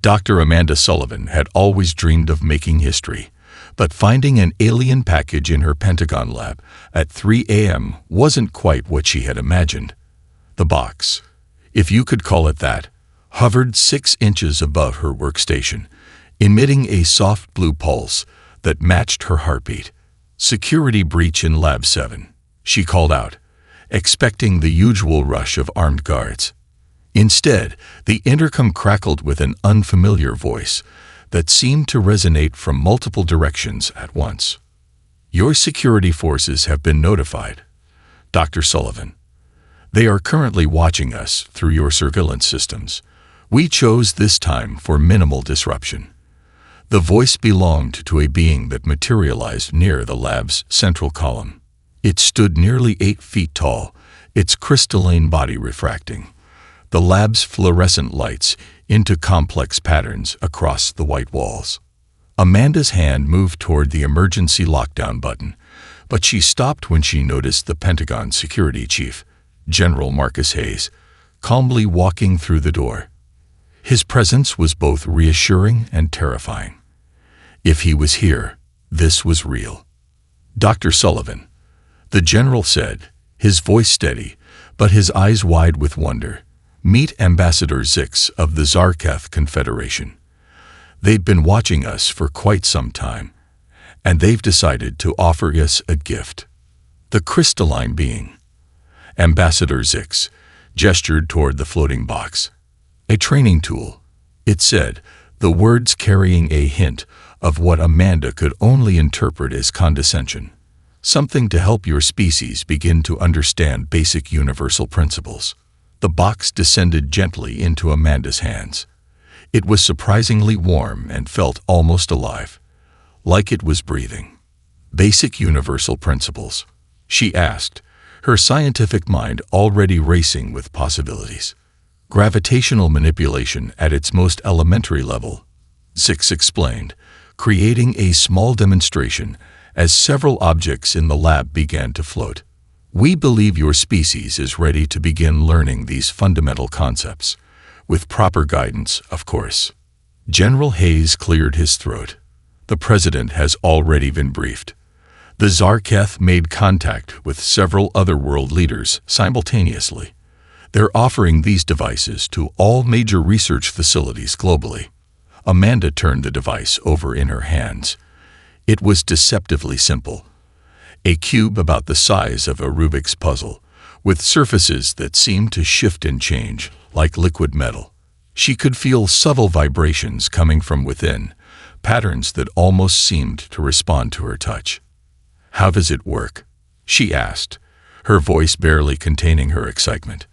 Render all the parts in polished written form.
Dr. Amanda Sullivan had always dreamed of making history, but finding an alien package in her Pentagon lab at 3 a.m. wasn't quite what she had imagined. The box, if you could call it that, hovered 6 inches above her workstation, emitting a soft blue pulse that matched her heartbeat. "Security breach in Lab 7, she called out, expecting the usual rush of armed guards. Instead, the intercom crackled with an unfamiliar voice that seemed to resonate from multiple directions at once. "Your security forces have been notified, Dr. Sullivan. They are currently watching us through your surveillance systems. We chose this time for minimal disruption." The voice belonged to a being that materialized near the lab's central column. It stood nearly 8 feet tall, its crystalline body refracting the lab's fluorescent lights into complex patterns across the white walls. Amanda's hand moved toward the emergency lockdown button, but she stopped when she noticed the Pentagon security chief, General Marcus Hayes, calmly walking through the door. His presence was both reassuring and terrifying. If he was here, this was real. "Dr. Sullivan," the general said, his voice steady, but his eyes wide with wonder, "meet Ambassador Zix of the Zarketh Confederation. They've been watching us for quite some time, and they've decided to offer us a gift." The crystalline being, Ambassador Zix, gestured toward the floating box. "A training tool," it said, the words carrying a hint of what Amanda could only interpret as condescension. "Something to help your species begin to understand basic universal principles." The box descended gently into Amanda's hands. It was surprisingly warm and felt almost alive, like it was breathing. "Basic universal principles?" she asked, her scientific mind already racing with possibilities. "Gravitational manipulation at its most elementary level," Zix explained, creating a small demonstration as several objects in the lab began to float. "We believe your species is ready to begin learning these fundamental concepts, with proper guidance, of course." General Hayes cleared his throat. "The president has already been briefed. The Zarketh made contact with several other world leaders simultaneously. They're offering these devices to all major research facilities globally." Amanda turned the device over in her hands. It was deceptively simple. A cube about the size of a Rubik's puzzle, with surfaces that seemed to shift and change, like liquid metal. She could feel subtle vibrations coming from within, patterns that almost seemed to respond to her touch. "How does it work?" she asked, her voice barely containing her excitement.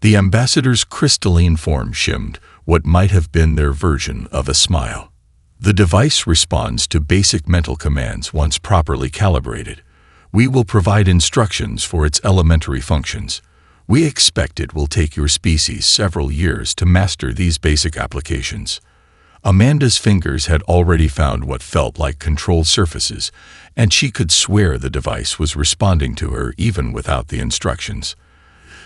The ambassador's crystalline form shimmed what might have been their version of a smile. "The device responds to basic mental commands once properly calibrated. We will provide instructions for its elementary functions. We expect it will take your species several years to master these basic applications." Amanda's fingers had already found what felt like controlled surfaces, and she could swear the device was responding to her even without the instructions.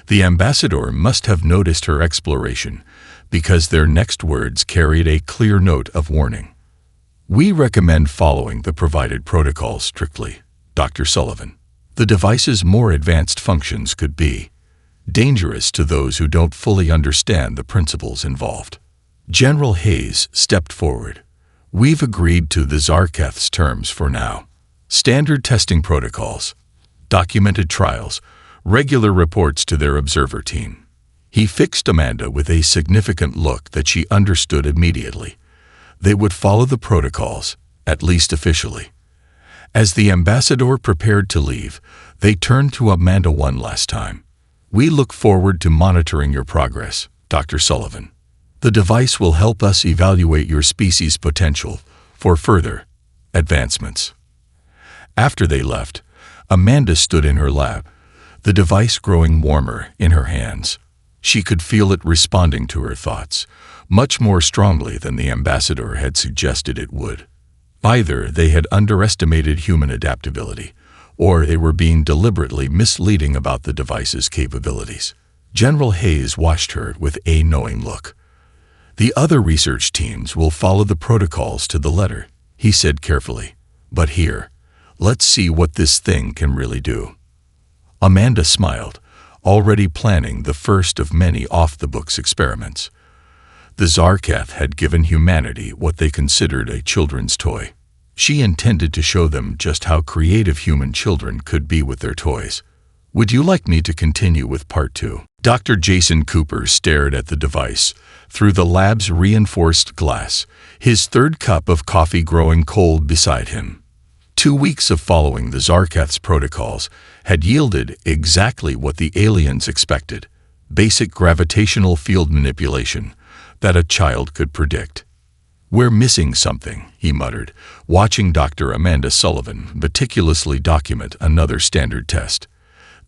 The ambassador must have noticed her exploration, because their next words carried a clear note of warning. "We recommend following the provided protocol strictly, Dr. Sullivan. The device's more advanced functions could be dangerous to those who don't fully understand the principles involved." General Hayes stepped forward. "We've agreed to the Zarketh's terms for now. Standard testing protocols, documented trials, regular reports to their observer team." He fixed Amanda with a significant look that she understood immediately. They would follow the protocols, at least officially. As the ambassador prepared to leave, they turned to Amanda one last time. "We look forward to monitoring your progress, Dr. Sullivan. The device will help us evaluate your species' potential for further advancements." After they left, Amanda stood in her lab, the device growing warmer in her hands. She could feel it responding to her thoughts, much more strongly than the ambassador had suggested it would. Either they had underestimated human adaptability, or they were being deliberately misleading about the device's capabilities. General Hayes watched her with a knowing look. The other research teams will follow the protocols to the letter, he said carefully. But here, let's see what this thing can really do. Amanda smiled, already planning the first of many off-the-books experiments. The Zarketh had given humanity what they considered a children's toy. She intended to show them just how creative human children could be with their toys. Would you like me to continue with part 2? Dr. Jason Cooper stared at the device through the lab's reinforced glass, his third cup of coffee growing cold beside him. 2 weeks of following the Zarketh's protocols had yielded exactly what the aliens expected: basic gravitational field manipulation that a child could predict. "We're missing something," he muttered, watching Dr. Amanda Sullivan meticulously document another standard test.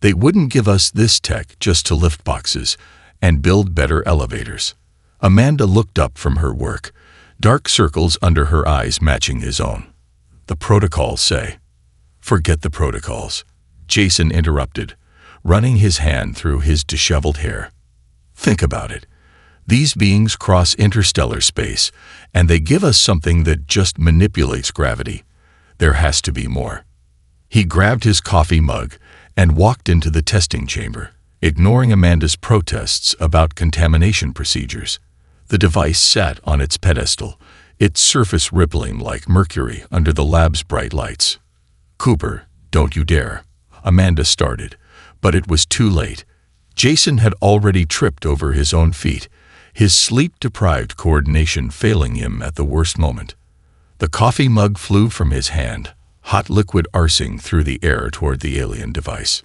"They wouldn't give us this tech just to lift boxes and build better elevators." Amanda looked up from her work, dark circles under her eyes matching his own. "The protocols say." "Forget the protocols," Jason interrupted, running his hand through his disheveled hair. "Think about it. These beings cross interstellar space, and they give us something that just manipulates gravity. There has to be more." He grabbed his coffee mug and walked into the testing chamber, ignoring Amanda's protests about contamination procedures. The device sat on its pedestal, its surface rippling like mercury under the lab's bright lights. "Cooper, don't you dare," Amanda started, but it was too late. Jason had already tripped over his own feet, his sleep-deprived coordination failing him at the worst moment. The coffee mug flew from his hand, hot liquid arcing through the air toward the alien device.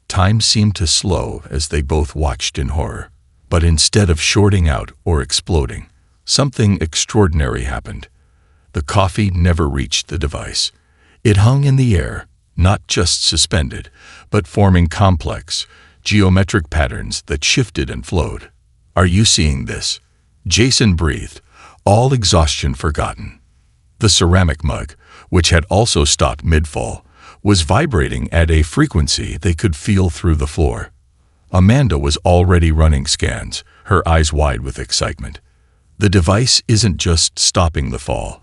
Time seemed to slow as they both watched in horror. But instead of shorting out or exploding, something extraordinary happened. The coffee never reached the device. It hung in the air, not just suspended, but forming complex, geometric patterns that shifted and flowed. "Are you seeing this?" Jason breathed, all exhaustion forgotten. The ceramic mug, which had also stopped mid-fall, was vibrating at a frequency they could feel through the floor. Amanda was already running scans, her eyes wide with excitement. The device isn't just stopping the fall.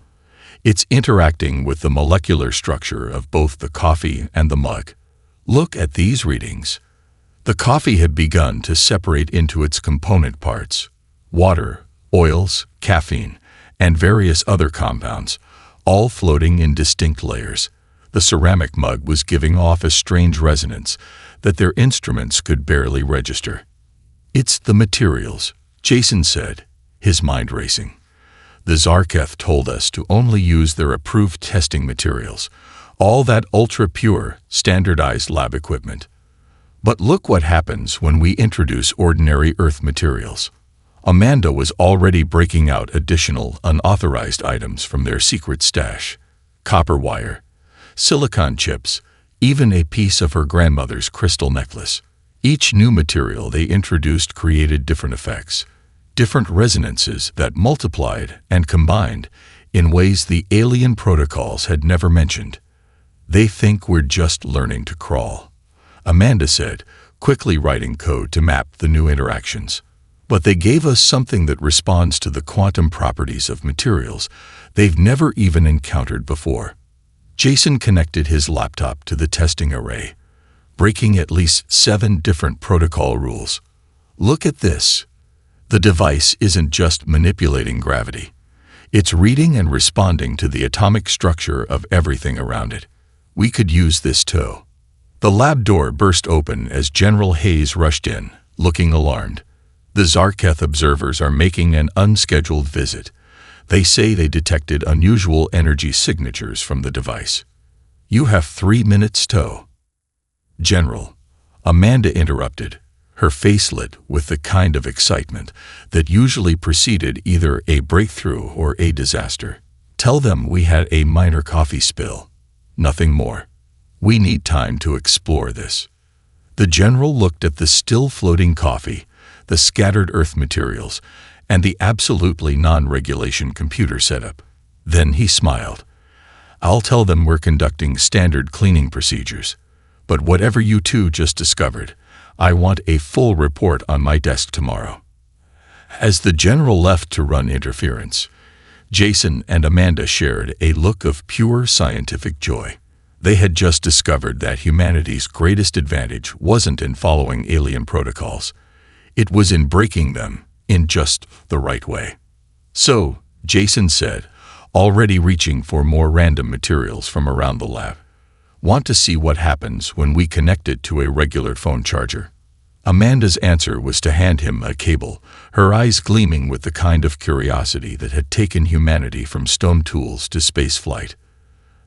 It's interacting with the molecular structure of both the coffee and the mug. Look at these readings. The coffee had begun to separate into its component parts: water, oils, caffeine, and various other compounds, all floating in distinct layers. The ceramic mug was giving off a strange resonance that their instruments could barely register. "It's the materials," Jason said, his mind racing. "The Zarketh told us to only use their approved testing materials, all that ultra-pure, standardized lab equipment. But look what happens when we introduce ordinary Earth materials." Amanda was already breaking out additional, unauthorized items from their secret stash: copper wire, silicon chips, even a piece of her grandmother's crystal necklace. Each new material they introduced created different effects, different resonances that multiplied and combined in ways the alien protocols had never mentioned. "They think we're just learning to crawl," Amanda said, quickly writing code to map the new interactions. "But they gave us something that responds to the quantum properties of materials they've never even encountered before." Jason connected his laptop to the testing array, breaking at least 7 different protocol rules. "Look at this. The device isn't just manipulating gravity. It's reading and responding to the atomic structure of everything around it. We could use this too." The lab door burst open as General Hayes rushed in, looking alarmed. "The Zarketh observers are making an unscheduled visit. They say they detected unusual energy signatures from the device. You have 3 minutes to." "General," Amanda interrupted, her face lit with the kind of excitement that usually preceded either a breakthrough or a disaster. "Tell them we had a minor coffee spill. Nothing more. We need time to explore this." The general looked at the still floating coffee, the scattered Earth materials, and the absolutely non-regulation computer setup. Then he smiled. "I'll tell them we're conducting standard cleaning procedures. But whatever you two just discovered, I want a full report on my desk tomorrow." As the general left to run interference, Jason and Amanda shared a look of pure scientific joy. They had just discovered that humanity's greatest advantage wasn't in following alien protocols. It was in breaking them in just the right way. "So," Jason said, already reaching for more random materials from around the lab, "want to see what happens when we connect it to a regular phone charger?" Amanda's answer was to hand him a cable, her eyes gleaming with the kind of curiosity that had taken humanity from stone tools to space flight.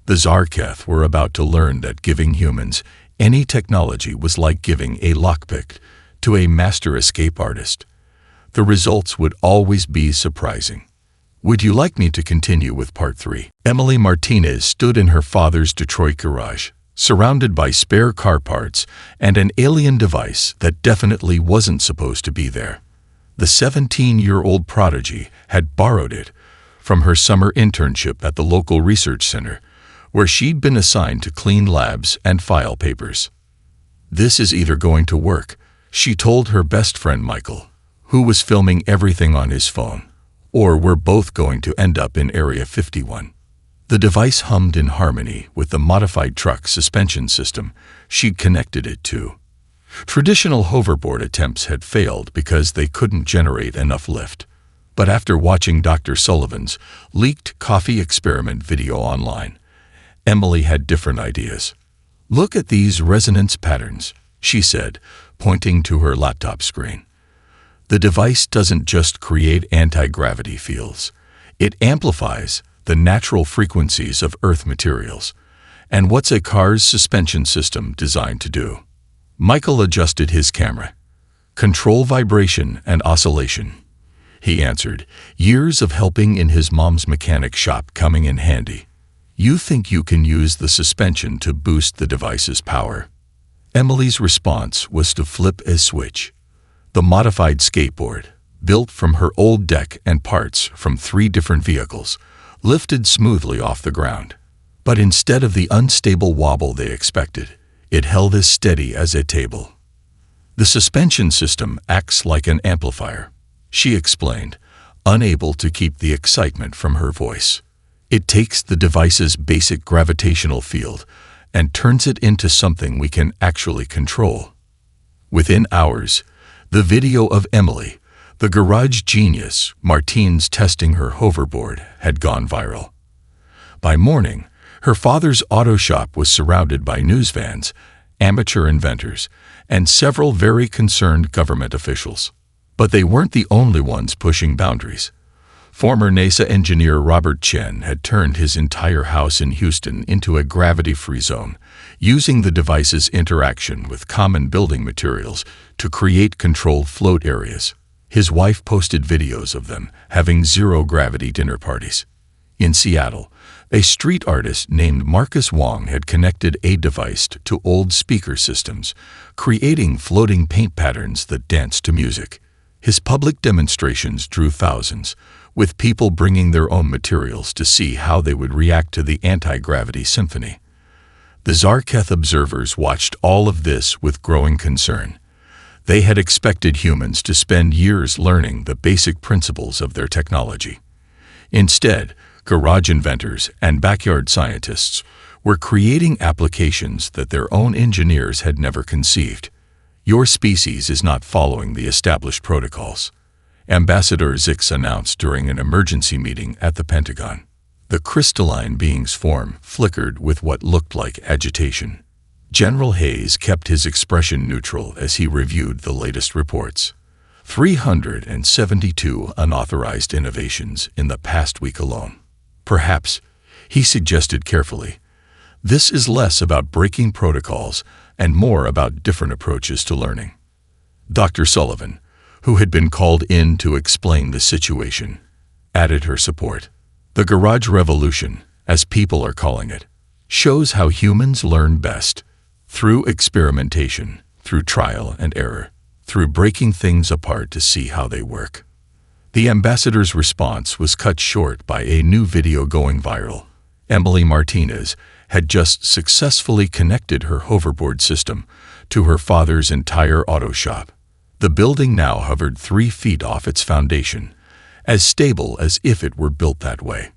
The Zarketh were about to learn that giving humans any technology was like giving a lockpick to a master escape artist. The results would always be surprising. "Would you like me to continue with part 3? Emily Martinez stood in her father's Detroit garage, surrounded by spare car parts and an alien device that definitely wasn't supposed to be there. The 17-year-old prodigy had borrowed it from her summer internship at the local research center, where she'd been assigned to clean labs and file papers. "This is either going to work," she told her best friend Michael, who was filming everything on his phone, "or we're both going to end up in Area 51. The device hummed in harmony with the modified truck suspension system she'd connected it to. Traditional hoverboard attempts had failed because they couldn't generate enough lift. But after watching Dr. Sullivan's leaked coffee experiment video online, Emily had different ideas. "Look at these resonance patterns," she said, pointing to her laptop screen. "The device doesn't just create anti-gravity fields. It amplifies the natural frequencies of Earth materials. And what's a car's suspension system designed to do?" Michael adjusted his camera. "Control vibration and oscillation," he answered, years of helping in his mom's mechanic shop coming in handy. "You think you can use the suspension to boost the device's power?" Emily's response was to flip a switch. The modified skateboard, built from her old deck and parts from 3 different vehicles, lifted smoothly off the ground. But instead of the unstable wobble they expected, it held as steady as a table. "The suspension system acts like an amplifier," she explained, unable to keep the excitement from her voice. "It takes the device's basic gravitational field and turns it into something we can actually control." Within hours, the video of Emily, the garage genius, Martinez testing her hoverboard had gone viral. By morning, her father's auto shop was surrounded by news vans, amateur inventors, and several very concerned government officials. But they weren't the only ones pushing boundaries. Former NASA engineer Robert Chen had turned his entire house in Houston into a gravity-free zone, using the device's interaction with common building materials to create controlled float areas. His wife posted videos of them having zero-gravity dinner parties. In Seattle, a street artist named Marcus Wong had connected a device to old speaker systems, creating floating paint patterns that danced to music. His public demonstrations drew thousands, with people bringing their own materials to see how they would react to the anti-gravity symphony. The Zarketh observers watched all of this with growing concern. They had expected humans to spend years learning the basic principles of their technology. Instead, garage inventors and backyard scientists were creating applications that their own engineers had never conceived. "Your species is not following the established protocols," Ambassador Zix announced during an emergency meeting at the Pentagon. The crystalline being's form flickered with what looked like agitation. General Hayes kept his expression neutral as he reviewed the latest reports. 372 unauthorized innovations in the past week alone. "Perhaps," he suggested carefully, "this is less about breaking protocols and more about different approaches to learning." Dr. Sullivan, who had been called in to explain the situation, added her support. "The garage revolution, as people are calling it, shows how humans learn best. Through experimentation, through trial and error, through breaking things apart to see how they work." The ambassador's response was cut short by a new video going viral. Emily Martinez had just successfully connected her hoverboard system to her father's entire auto shop. The building now hovered 3 feet off its foundation, as stable as if it were built that way.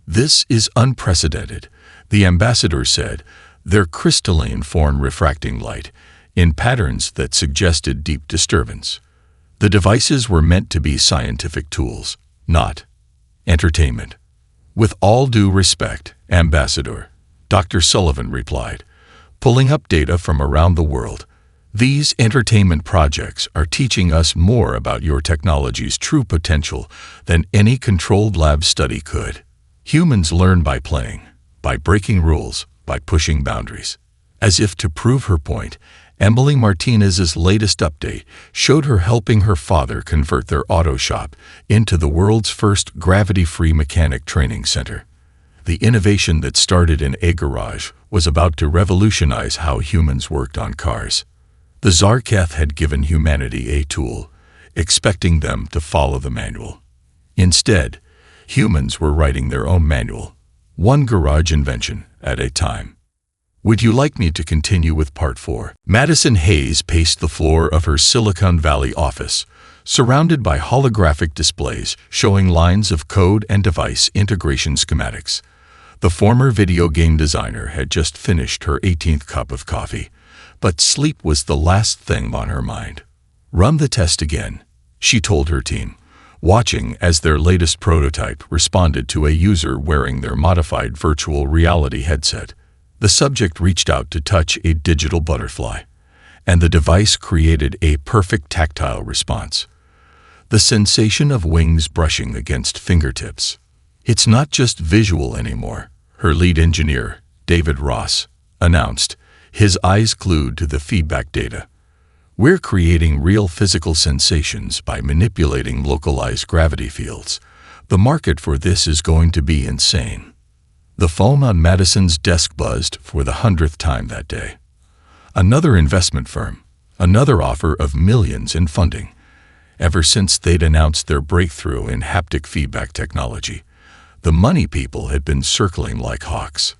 "This is unprecedented," the ambassador said, their crystalline form refracting light in patterns that suggested deep disturbance. The devices were meant to be scientific tools, not entertainment. "With all due respect, Ambassador," Dr. Sullivan replied, pulling up data from around the world, "these entertainment projects are teaching us more about your technology's true potential than any controlled lab study could. Humans learn by playing, by breaking rules, by pushing boundaries." As if to prove her point, Emily Martinez's latest update showed her helping her father convert their auto shop into the world's first gravity-free mechanic training center. The innovation that started in a garage was about to revolutionize how humans worked on cars. The Zarketh had given humanity a tool, expecting them to follow the manual. Instead, humans were writing their own manual, one garage invention at a time. "Would you like me to continue with Part 4? Madison Hayes paced the floor of her Silicon Valley office, surrounded by holographic displays showing lines of code and device integration schematics. The former video game designer had just finished her 18th cup of coffee, but sleep was the last thing on her mind. "Run the test again," she told her team, watching as their latest prototype responded to a user wearing their modified virtual reality headset. The subject reached out to touch a digital butterfly, and the device created a perfect tactile response. The sensation of wings brushing against fingertips. "It's not just visual anymore," her lead engineer, David Ross, announced, his eyes glued to the feedback data. "We're creating real physical sensations by manipulating localized gravity fields. The market for this is going to be insane." The phone on Madison's desk buzzed for the 100th time that day. Another investment firm, another offer of millions in funding. Ever since they'd announced their breakthrough in haptic feedback technology, the money people had been circling like hawks.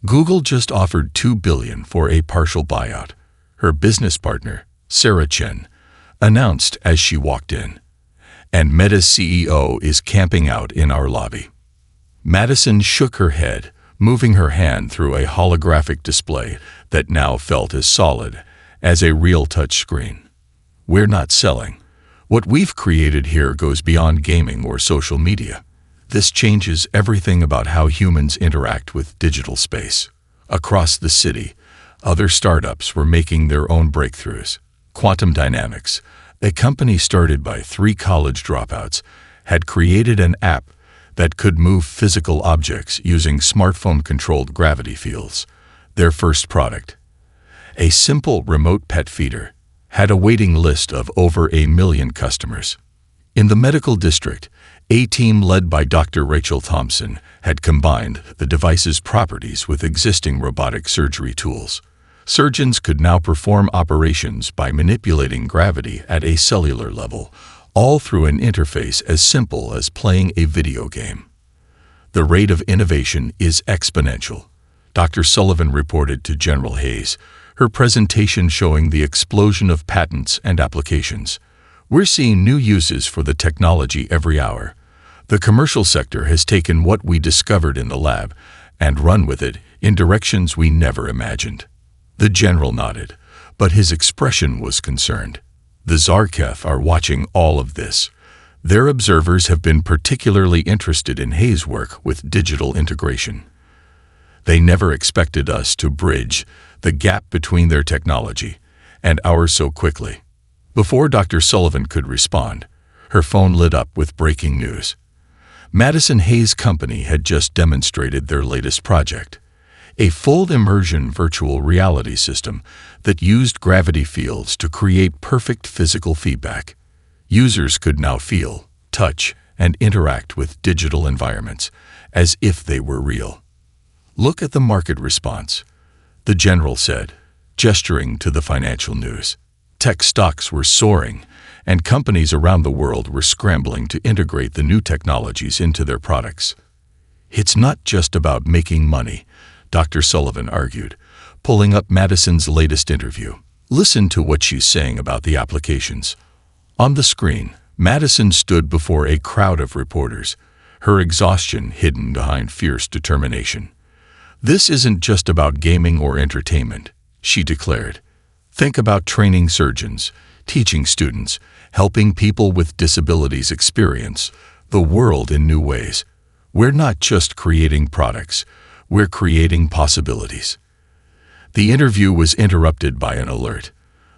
Google just offered $2 billion for a partial buyout, her business partner, Sarah Chen, announced as she walked in. "And Meta's CEO is camping out in our lobby." Madison shook her head, moving her hand through a holographic display that now felt as solid as a real touch screen. "We're not selling. What we've created here goes beyond gaming or social media. This changes everything about how humans interact with digital space." Across the city, other startups were making their own breakthroughs. Quantum Dynamics, a company started by 3 college dropouts, had created an app that could move physical objects using smartphone-controlled gravity fields. Their first product, a simple remote pet feeder, had a waiting list of over 1 million customers. In the medical district, a team led by Dr. Rachel Thompson had combined the device's properties with existing robotic surgery tools. Surgeons could now perform operations by manipulating gravity at a cellular level, all through an interface as simple as playing a video game. "The rate of innovation is exponential," Dr. Sullivan reported to General Hayes, her presentation showing the explosion of patents and applications. "We're seeing new uses for the technology every hour. The commercial sector has taken what we discovered in the lab and run with it in directions we never imagined." The general nodded, but his expression was concerned. "The Zarketh are watching all of this. Their observers have been particularly interested in Hayes' work with digital integration. They never expected us to bridge the gap between their technology and ours so quickly." Before Dr. Sullivan could respond, her phone lit up with breaking news. Madison Hayes' company had just demonstrated their latest project, a full immersion virtual reality system that used gravity fields to create perfect physical feedback. Users could now feel, touch, and interact with digital environments as if they were real. "Look at the market response," the general said, gesturing to the financial news. Tech stocks were soaring, and companies around the world were scrambling to integrate the new technologies into their products. "It's not just about making money," Dr. Sullivan argued, pulling up Madison's latest interview. "Listen to what she's saying about the applications. On the screen, Madison stood before a crowd of reporters, her exhaustion hidden behind fierce determination. "This isn't just about gaming or entertainment," she declared. "Think about training surgeons, teaching students, helping people with disabilities experience the world in new ways. We're not just creating products, we're creating possibilities." The interview was interrupted by an alert.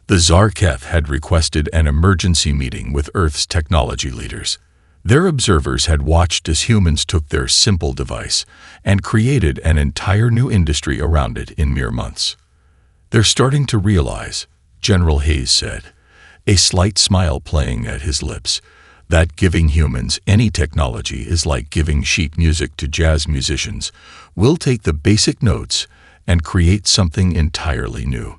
The Zarketh had requested an emergency meeting with Earth's technology leaders. Their observers had watched as humans took their simple device and created an entire new industry around it in mere months. "They're starting to realize," General Hayes said, a slight smile playing at his lips, "that giving humans any technology is like giving sheet music to jazz musicians. We'll take the basic notes and create something entirely new."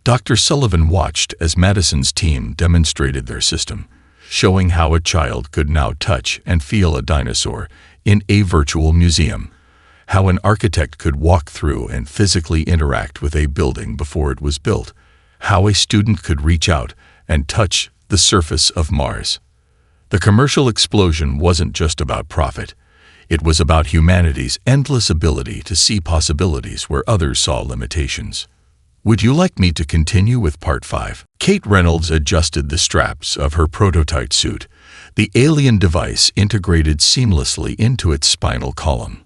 Dr. Sullivan watched as Madison's team demonstrated their system, showing how a child could now touch and feel a dinosaur in a virtual museum, how an architect could walk through and physically interact with a building before it was built, how a student could reach out and touch the surface of Mars. The commercial explosion wasn't just about profit. It was about humanity's endless ability to see possibilities where others saw limitations. "Would you like me to continue with Part 5? Kate Reynolds adjusted the straps of her prototype suit, the alien device integrated seamlessly into its spinal column.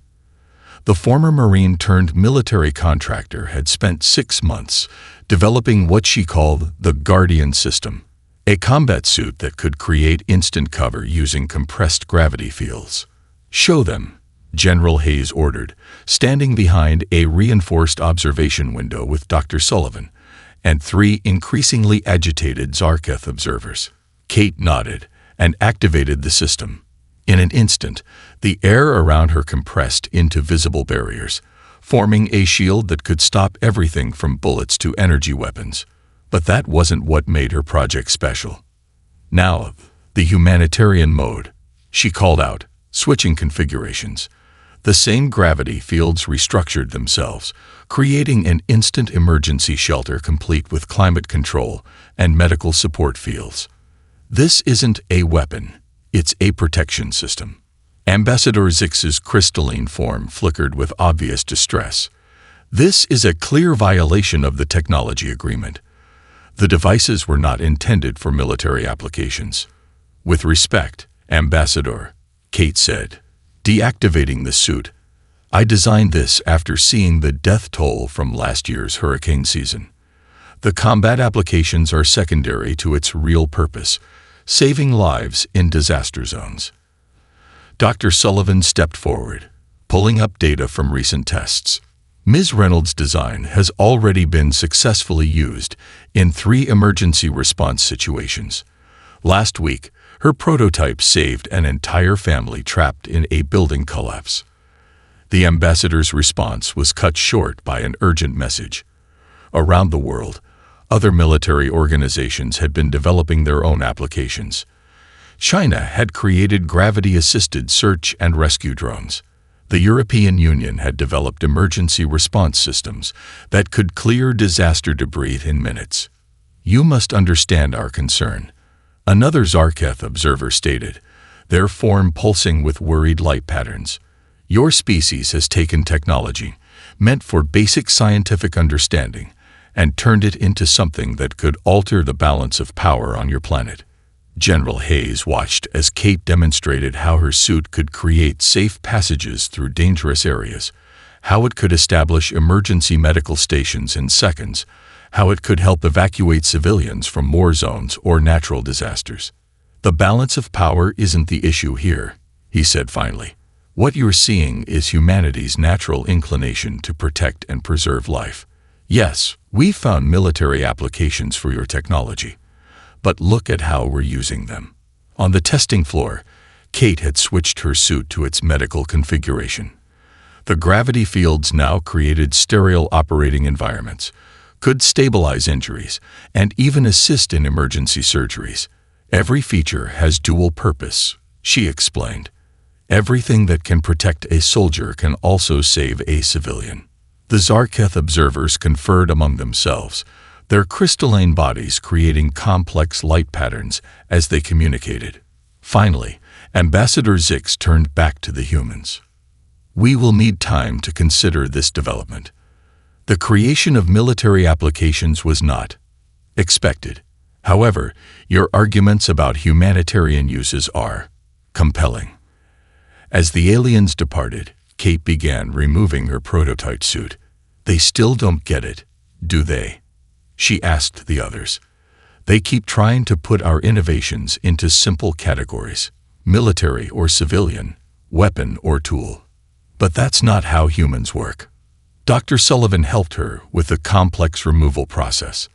The former Marine-turned-military contractor had spent 6 months developing what she called the Guardian system, a combat suit that could create instant cover using compressed gravity fields. "Show them," General Hayes ordered, standing behind a reinforced observation window with Dr. Sullivan and 3 increasingly agitated Zarketh observers. Kate nodded and activated the system. In an instant, the air around her compressed into visible barriers, forming a shield that could stop everything from bullets to energy weapons. But that wasn't what made her project special. "Now, the humanitarian mode," she called out, switching configurations. The same gravity fields restructured themselves, creating an instant emergency shelter complete with climate control and medical support fields. "This isn't a weapon, it's a protection system." Ambassador Zix's crystalline form flickered with obvious distress. "This is a clear violation of the technology agreement. The devices were not intended for military applications." "With respect, Ambassador," Kate said, deactivating the suit, "I designed this after seeing the death toll from last year's hurricane season. The combat applications are secondary to its real purpose, saving lives in disaster zones." Dr. Sullivan stepped forward, pulling up data from recent tests. "Ms. Reynolds' design has already been successfully used in 3 emergency response situations. Last week, her prototype saved an entire family trapped in a building collapse." The ambassador's response was cut short by an urgent message. Around the world, other military organizations had been developing their own applications. China had created gravity-assisted search and rescue drones. The European Union had developed emergency response systems that could clear disaster debris in minutes. "You must understand our concern," another Zarketh observer stated, their form pulsing with worried light patterns. "Your species has taken technology, meant for basic scientific understanding, and turned it into something that could alter the balance of power on your planet." General Hayes watched as Kate demonstrated how her suit could create safe passages through dangerous areas, how it could establish emergency medical stations in seconds, how it could help evacuate civilians from war zones or natural disasters. "The balance of power isn't the issue here," he said finally. "What you're seeing is humanity's natural inclination to protect and preserve life. Yes, we've found military applications for your technology, but look at how we're using them." On the testing floor, Kate had switched her suit to its medical configuration. The gravity fields now created sterile operating environments, could stabilize injuries, and even assist in emergency surgeries. "Every feature has dual purpose," she explained. "Everything that can protect a soldier can also save a civilian." The Zarketh observers conferred among themselves, their crystalline bodies creating complex light patterns as they communicated. Finally, Ambassador Zix turned back to the humans. "We will need time to consider this development. The creation of military applications was not expected. However, your arguments about humanitarian uses are compelling." As the aliens departed, Kate began removing her prototype suit. "They still don't get it, do they?" she asked the others. "They keep trying to put our innovations into simple categories, military or civilian, weapon or tool. But that's not how humans work." Dr. Sullivan helped her with the complex removal process.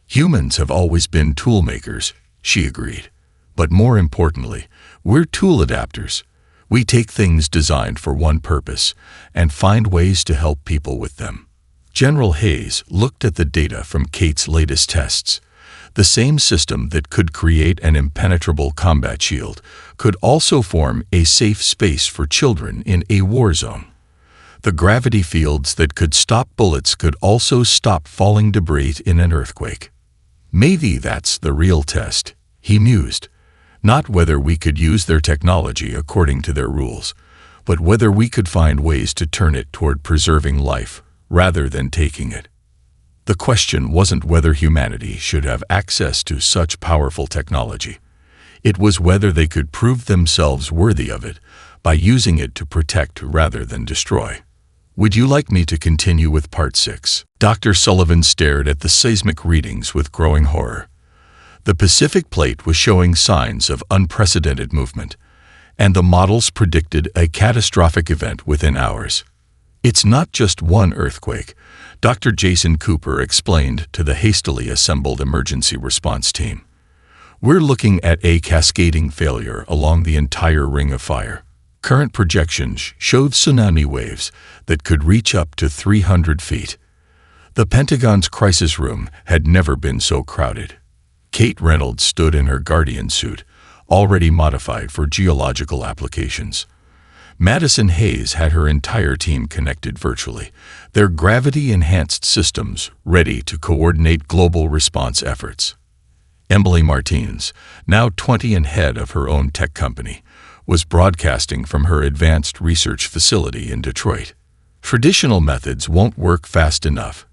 "Humans have always been tool makers," she agreed. "But more importantly, we're tool adapters. We take things designed for one purpose and find ways to help people with them." General Hayes looked at the data from Kate's latest tests. The same system that could create an impenetrable combat shield could also form a safe space for children in a war zone. The gravity fields that could stop bullets could also stop falling debris in an earthquake. "Maybe that's the real test," he mused. "Not whether we could use their technology according to their rules, but whether we could find ways to turn it toward preserving life rather than taking it." The question wasn't whether humanity should have access to such powerful technology. It was whether they could prove themselves worthy of it by using it to protect rather than destroy. "Would you like me to continue with Part 6? Dr. Sullivan stared at the seismic readings with growing horror. The Pacific Plate was showing signs of unprecedented movement, and the models predicted a catastrophic event within hours. "It's not just one earthquake," Dr. Jason Cooper explained to the hastily assembled emergency response team. "We're looking at a cascading failure along the entire ring of fire. Current projections showed tsunami waves that could reach up to 300 feet. The Pentagon's crisis room had never been so crowded." Kate Reynolds stood in her Guardian suit, already modified for geological applications. Madison Hayes had her entire team connected virtually, their gravity-enhanced systems ready to coordinate global response efforts. Emily Martinez, now 20 and head of her own tech company, was broadcasting from her advanced research facility in Detroit. "Traditional methods won't work fast enough,"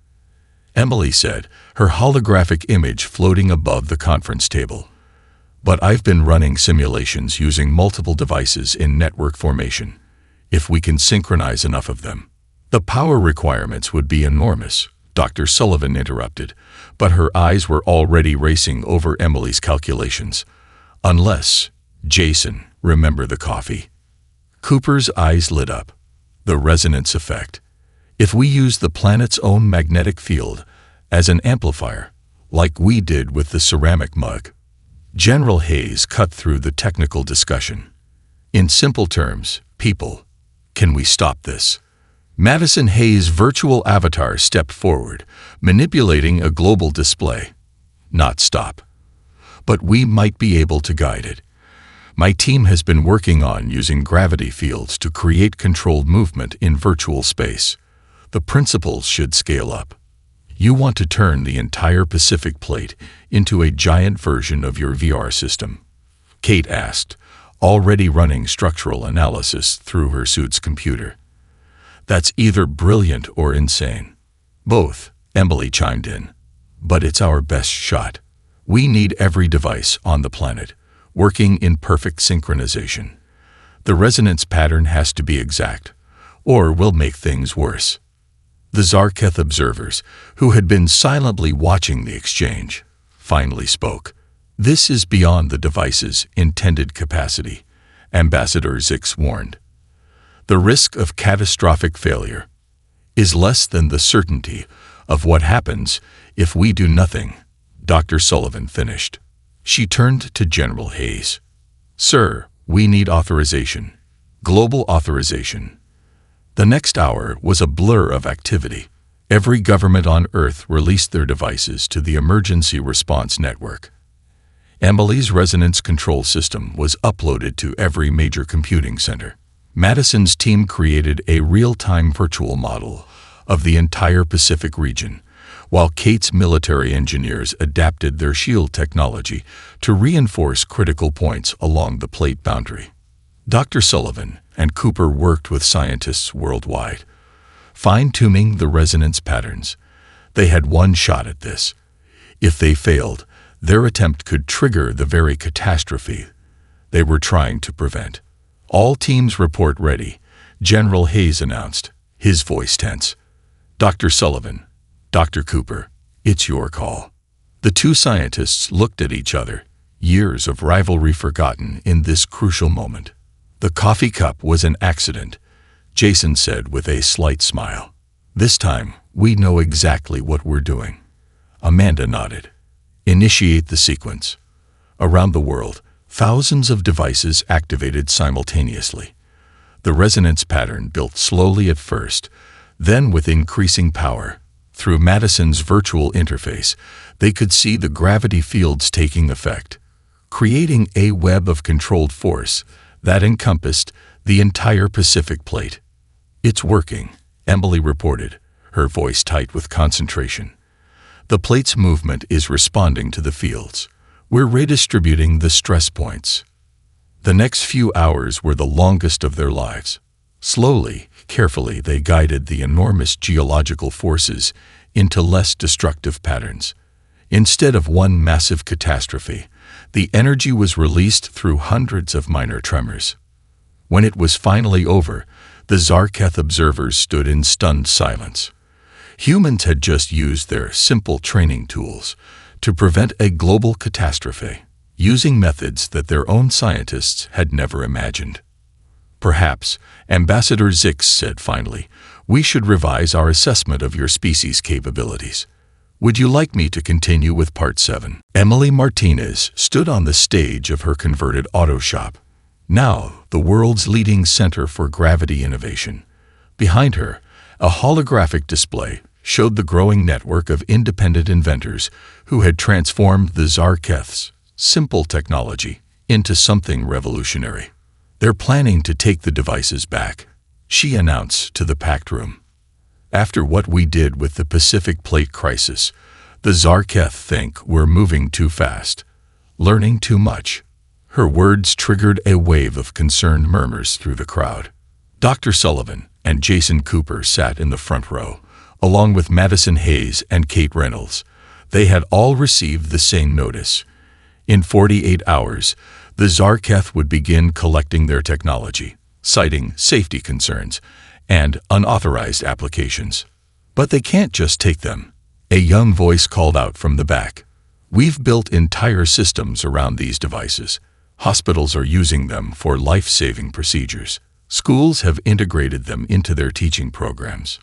Emily said, her holographic image floating above the conference table. "But I've been running simulations using multiple devices in network formation. If we can synchronize enough of them." "The power requirements would be enormous," Dr. Sullivan interrupted, but her eyes were already racing over Emily's calculations. "Unless, Jason, remember the coffee." Cooper's eyes lit up. "The resonance effect. If we use the planet's own magnetic field as an amplifier, like we did with the ceramic mug." General Hayes cut through the technical discussion. "In simple terms, people, can we stop this?" Madison Hayes' virtual avatar stepped forward, manipulating a global display. "Not stop. But we might be able to guide it. My team has been working on using gravity fields to create controlled movement in virtual space. The principles should scale up. You want to turn the entire Pacific Plate into a giant version of your VR system?" Kate asked, already running structural analysis through her suit's computer. "That's either brilliant or insane." "Both," Emily chimed in. "But it's our best shot. We need every device on the planet working in perfect synchronization. The resonance pattern has to be exact, or we'll make things worse." The Zarketh observers, who had been silently watching the exchange, finally spoke. "This is beyond the device's intended capacity," Ambassador Zix warned. "The risk of catastrophic failure is less than the certainty of what happens if we do nothing," Dr. Sullivan finished. She turned to General Hayes. "Sir, we need authorization. Global authorization." The next hour was a blur of activity. Every government on Earth released their devices to the emergency response network. Emily's resonance control system was uploaded to every major computing center. Madison's team created a real-time virtual model of the entire Pacific region, while Kate's military engineers adapted their shield technology to reinforce critical points along the plate boundary. Dr. Sullivan and Cooper worked with scientists worldwide, fine-tuning the resonance patterns. They had one shot at this. If they failed, their attempt could trigger the very catastrophe they were trying to prevent. "All teams report ready," General Hayes announced, his voice tense. "Dr. Sullivan, Dr. Cooper, it's your call." The two scientists looked at each other, years of rivalry forgotten in this crucial moment. "The coffee cup was an accident," Jason said with a slight smile. "This time, we know exactly what we're doing." Amanda nodded. "Initiate the sequence." Around the world, thousands of devices activated simultaneously. The resonance pattern built slowly at first, then with increasing power. Through Madison's virtual interface, they could see the gravity fields taking effect, creating a web of controlled force that encompassed the entire Pacific plate. "It's working," Emily reported, her voice tight with concentration. "The plate's movement is responding to the fields. We're redistributing the stress points." The next few hours were the longest of their lives. Slowly, carefully, they guided the enormous geological forces into less destructive patterns. Instead of one massive catastrophe, the energy was released through hundreds of minor tremors. When it was finally over, the Zarketh observers stood in stunned silence. Humans had just used their simple training tools to prevent a global catastrophe, using methods that their own scientists had never imagined. "Perhaps," Ambassador Zix said finally, "we should revise our assessment of your species' capabilities. Would you like me to continue with Part 7? Emily Martinez stood on the stage of her converted auto shop, now the world's leading center for gravity innovation. Behind her, a holographic display showed the growing network of independent inventors who had transformed the Zarketh's simple technology into something revolutionary. "They're planning to take the devices back," she announced to the packed room. "After what we did with the Pacific Plate crisis, the Zarketh think we're moving too fast, learning too much." Her words triggered a wave of concerned murmurs through the crowd. Dr. Sullivan and Jason Cooper sat in the front row, along with Madison Hayes and Kate Reynolds. They had all received the same notice. In 48 hours, the Zarketh would begin collecting their technology, citing safety concerns and unauthorized applications. "But they can't just take them," a young voice called out from the back. "We've built entire systems around these devices. Hospitals are using them for life-saving procedures. Schools have integrated them into their teaching programs."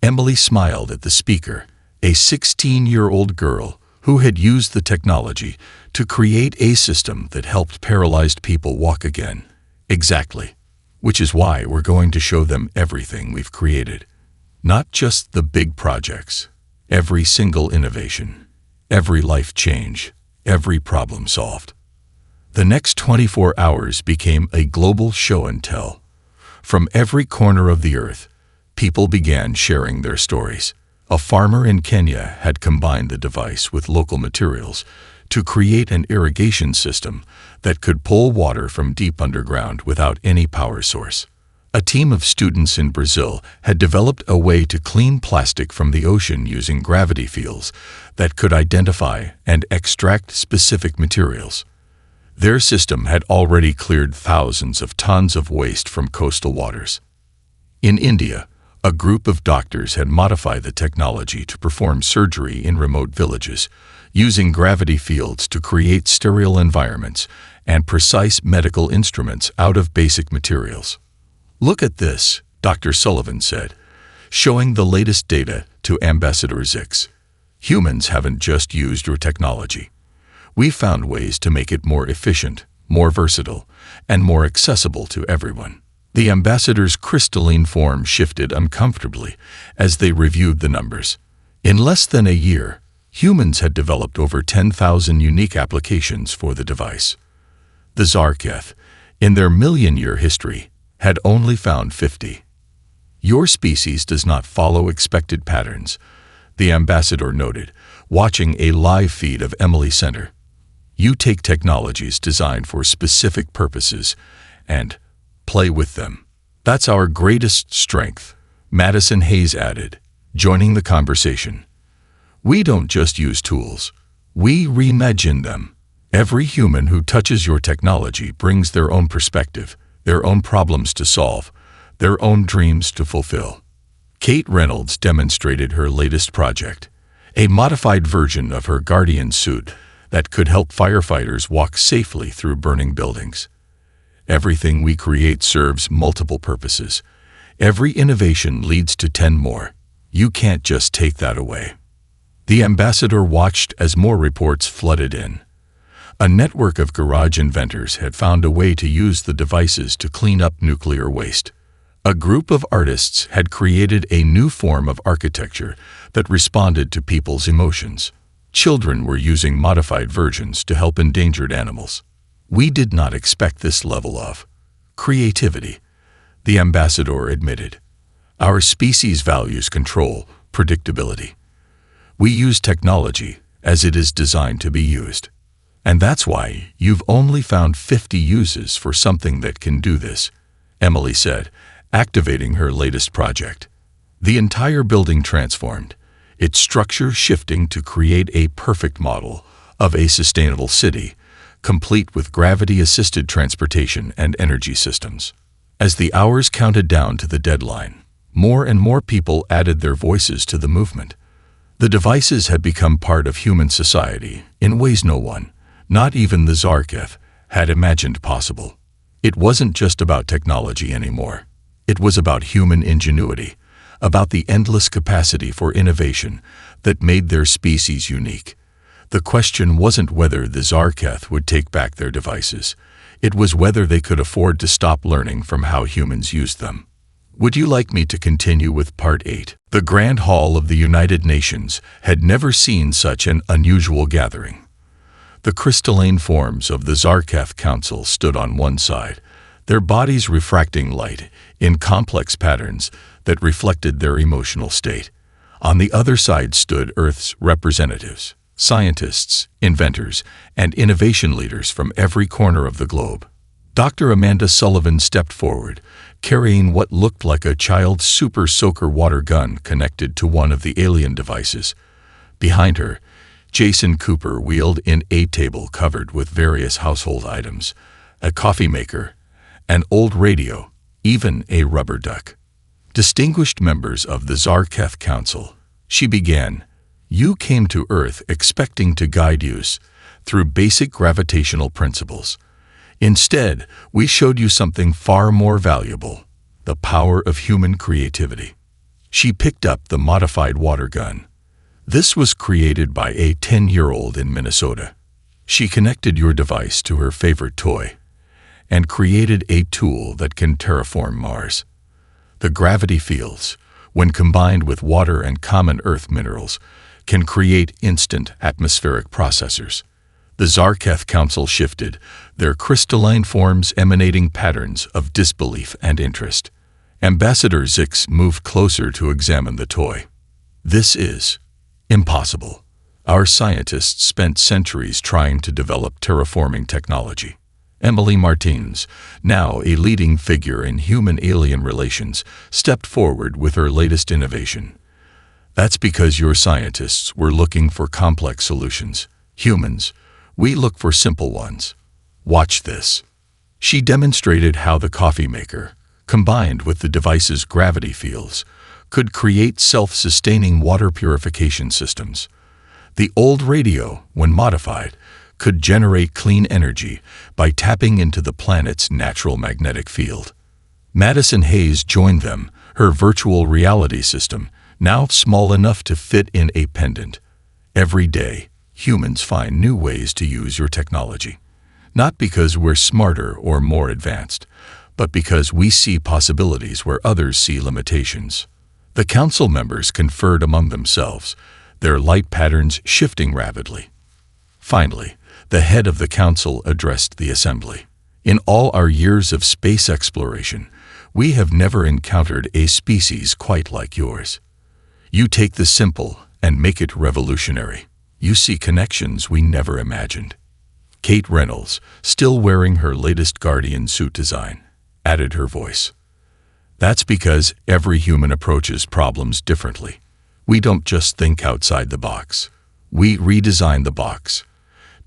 Emily smiled at the speaker, a 16-year-old girl who had used the technology to create a system that helped paralyzed people walk again. "Exactly. Which is why we're going to show them everything we've created. Not just the big projects. Every single innovation. Every life change. Every problem solved." The next 24 hours became a global show and tell. From every corner of the earth, people began sharing their stories. A farmer in Kenya had combined the device with local materials to create an irrigation system that could pull water from deep underground without any power source. A team of students in Brazil had developed a way to clean plastic from the ocean using gravity fields that could identify and extract specific materials. Their system had already cleared thousands of tons of waste from coastal waters. In India, a group of doctors had modified the technology to perform surgery in remote villages, using gravity fields to create sterile environments and precise medical instruments out of basic materials. "Look at this," Dr. Sullivan said, showing the latest data to Ambassador Zix. "Humans haven't just used your technology. We've found ways to make it more efficient, more versatile, and more accessible to everyone." The ambassador's crystalline form shifted uncomfortably as they reviewed the numbers. In less than a year, humans had developed over 10,000 unique applications for the device. The Zarketh, in their million-year history, had only found 50. "Your species does not follow expected patterns. the ambassador noted, watching a live feed of Emily Center. You take technologies designed for specific purposes and play with them. That's our greatest strength, Madison Hayes added, joining the conversation. We don't just use tools, we reimagine them. Every human who touches your technology brings their own perspective, their own problems to solve, their own dreams to fulfill. Kate Reynolds demonstrated her latest project, a modified version of her Guardian suit that could help firefighters walk safely through burning buildings. Everything we create serves multiple purposes. Every innovation leads to 10 more. You can't just take that away. The ambassador watched as more reports flooded in. A network of garage inventors had found a way to use the devices to clean up nuclear waste. A group of artists had created a new form of architecture that responded to people's emotions. Children were using modified versions to help endangered animals. We did not expect this level of creativity, the ambassador admitted. Our species values control, predictability. We use technology as it is designed to be used. And that's why you've only found 50 uses for something that can do this, Emily said, activating her latest project. The entire building transformed, its structure shifting to create a perfect model of a sustainable city, complete with gravity-assisted transportation and energy systems. As the hours counted down to the deadline, more and more people added their voices to the movement. The devices had become part of human society in ways no one, not even the Zarketh, had imagined possible. It wasn't just about technology anymore. It was about human ingenuity, about the endless capacity for innovation that made their species unique. The question wasn't whether the Zarketh would take back their devices. It was whether they could afford to stop learning from how humans used them. Would you like me to continue with Part 8? The Grand Hall of the United Nations had never seen such an unusual gathering. The crystalline forms of the Zarketh Council stood on one side, their bodies refracting light in complex patterns that reflected their emotional state. On the other side stood Earth's representatives, scientists, inventors, and innovation leaders from every corner of the globe. Dr. Amanda Sullivan stepped forward, carrying what looked like a child's super soaker water gun connected to one of the alien devices. Behind her, Jason Cooper wheeled in a table covered with various household items, a coffee maker, an old radio, even a rubber duck. Distinguished members of the Zarketh Council, she began, you came to Earth expecting to guide you through basic gravitational principles. Instead, we showed you something far more valuable, the power of human creativity. She picked up the modified water gun. This was created by a 10-year-old in Minnesota. She connected your device to her favorite toy and created a tool that can terraform Mars. The gravity fields, when combined with water and common Earth minerals, can create instant atmospheric processors. The Zarketh Council shifted, their crystalline forms emanating patterns of disbelief and interest. Ambassador Zix moved closer to examine the toy. This is impossible. Our scientists spent centuries trying to develop terraforming technology. Emily Martins, now a leading figure in human-alien relations, stepped forward with her latest innovation. That's because your scientists were looking for complex solutions. Humans, we look for simple ones. Watch this. She demonstrated how the coffee maker, combined with the device's gravity fields, could create self-sustaining water purification systems. The old radio, when modified, could generate clean energy by tapping into the planet's natural magnetic field. Madison Hayes joined them, her virtual reality system, now small enough to fit in a pendant. Every day, humans find new ways to use your technology. Not because we're smarter or more advanced, but because we see possibilities where others see limitations. The council members conferred among themselves, their light patterns shifting rapidly. Finally, the head of the council addressed the assembly. In all our years of space exploration, we have never encountered a species quite like yours. You take the simple and make it revolutionary. You see connections we never imagined. Kate Reynolds, still wearing her latest Guardian suit design, added her voice. That's because every human approaches problems differently. We don't just think outside the box. We redesign the box,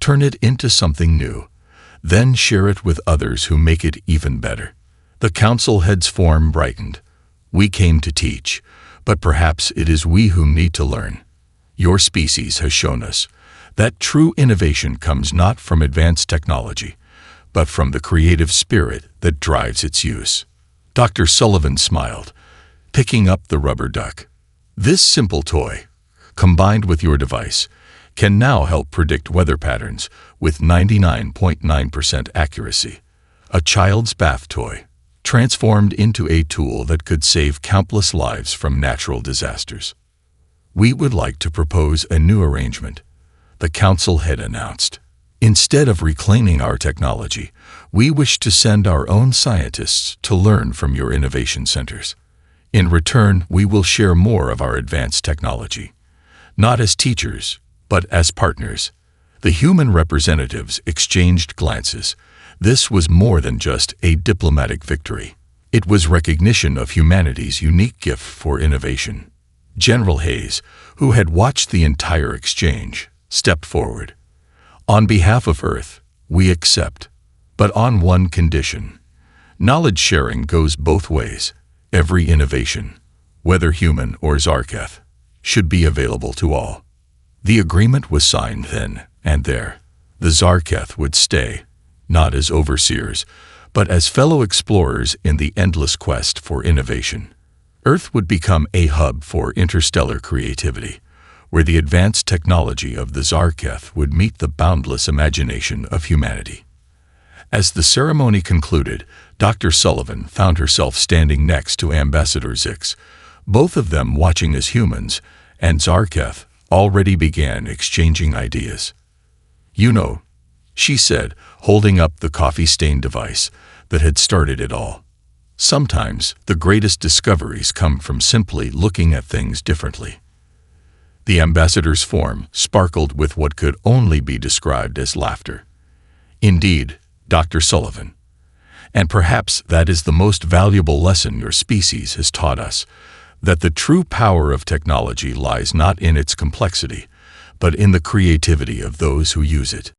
turn it into something new, then share it with others who make it even better. The council head's form brightened. We came to teach, but perhaps it is we who need to learn. Your species has shown us that true innovation comes not from advanced technology, but from the creative spirit that drives its use. Dr. Sullivan smiled, picking up the rubber duck. This simple toy, combined with your device, can now help predict weather patterns with 99.9% accuracy. A child's bath toy, transformed into a tool that could save countless lives from natural disasters. We would like to propose a new arrangement, the council head announced. Instead of reclaiming our technology, we wish to send our own scientists to learn from your innovation centers. In return, we will share more of our advanced technology, not as teachers, but as partners. The human representatives exchanged glances. This was more than just a diplomatic victory. It was recognition of humanity's unique gift for innovation. General Hayes, who had watched the entire exchange, stepped forward. On behalf of Earth, we accept, but on one condition. Knowledge sharing goes both ways. Every innovation, whether human or Zarketh, should be available to all. The agreement was signed then and there. The Zarketh would stay, not as overseers, but as fellow explorers in the endless quest for innovation. Earth would become a hub for interstellar creativity, where the advanced technology of the Zarketh would meet the boundless imagination of humanity. As the ceremony concluded, Dr. Sullivan found herself standing next to Ambassador Zix, both of them watching as humans and Zarketh already began exchanging ideas. "You know," she said, holding up the coffee-stained device that had started it all. "Sometimes the greatest discoveries come from simply looking at things differently." The ambassador's form sparkled with what could only be described as laughter. "Indeed, Dr. Sullivan. And perhaps that is the most valuable lesson your species has taught us, that the true power of technology lies not in its complexity, but in the creativity of those who use it."